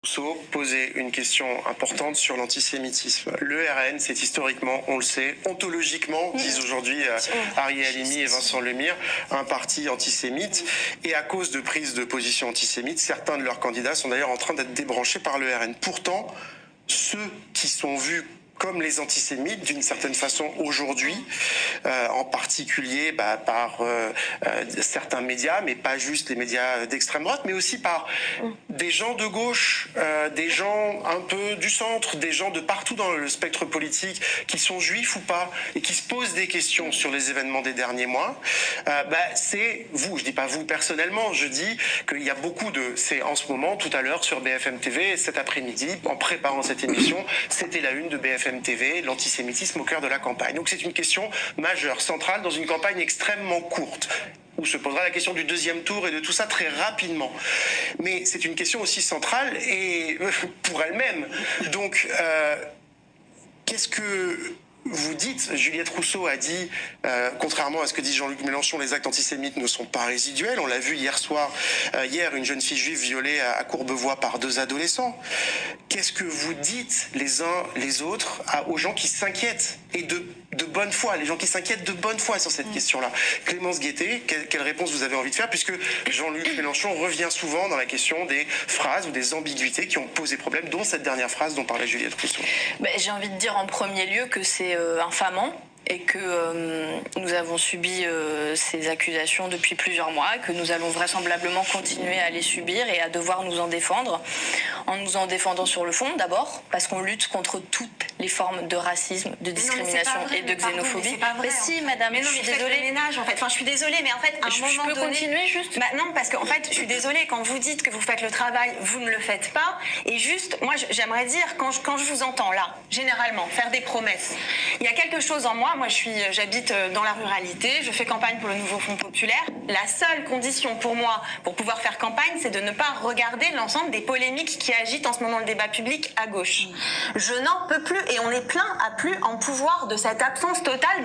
Rousseau posait une question importante sur l'antisémitisme. Le RN, c'est historiquement, on le sait, ontologiquement, disent aujourd'hui Arié Halimi et Vincent Lemire, un parti antisémite. Et à cause de prises de position antisémites, certains de leurs candidats sont d'ailleurs en train d'être débranchés par le RN. Pourtant, ceux qui sont vus comme les antisémites, d'une certaine façon, aujourd'hui, en particulier par certains médias, mais pas juste les médias d'extrême droite, mais aussi par des gens de gauche, des gens un peu du centre, des gens de partout dans le spectre politique, qui sont juifs ou pas, et qui se posent des questions sur les événements des derniers mois. C'est vous, je dis pas vous personnellement, je dis qu'il y a beaucoup de... C'est en ce moment, tout à l'heure, sur BFM TV, cet après-midi, en préparant cette émission, c'était la une de BFM TV, l'antisémitisme au cœur de la campagne. Donc c'est une question majeure, centrale, dans une campagne extrêmement courte, où se posera la question du deuxième tour et de tout ça très rapidement. Mais c'est une question aussi centrale et pour elle-même. Donc, qu'est-ce que vous dites? Juliette Rousseau a dit, contrairement à ce que dit Jean-Luc Mélenchon, les actes antisémites ne sont pas résiduels. On l'a vu hier soir, une jeune fille juive violée à Courbevoie par 2 adolescents. Qu'est-ce que vous dites les uns les autres aux gens qui s'inquiètent, et de bonne foi, les gens qui s'inquiètent de bonne foi sur cette question-là? Clémence Guettet, quelle réponse vous avez envie de faire, puisque Jean-Luc Mélenchon revient souvent dans la question des phrases ou des ambiguïtés qui ont posé problème, dont cette dernière phrase dont parlait Juliette Rousseau? J'ai envie de dire en premier lieu que c'est infamant, et que nous avons subi ces accusations depuis plusieurs mois, et que nous allons vraisemblablement continuer à les subir et à devoir nous en défendre. En nous en défendant sur le fond, d'abord, parce qu'on lutte contre toutes les formes de racisme, de discrimination et de xénophobie. Mais si, madame, mais non, je suis désolée. Ménage, en fait. Enfin, je suis désolée, mais en fait, à un moment donné... Je peux continuer, juste non, parce qu'en fait, je suis désolée, quand vous dites que vous faites le travail, vous ne le faites pas. Et juste, moi, j'aimerais dire, quand je vous entends là, généralement, faire des promesses, il y a quelque chose en moi. Moi, j'habite dans la ruralité, je fais campagne pour le nouveau Front populaire. La seule condition pour moi, pour pouvoir faire campagne, c'est de ne pas regarder l'ensemble des polémiques qui agitent en ce moment le débat public à gauche. Je n'en peux plus, et on est plein à plus en pouvoir de cette absence totale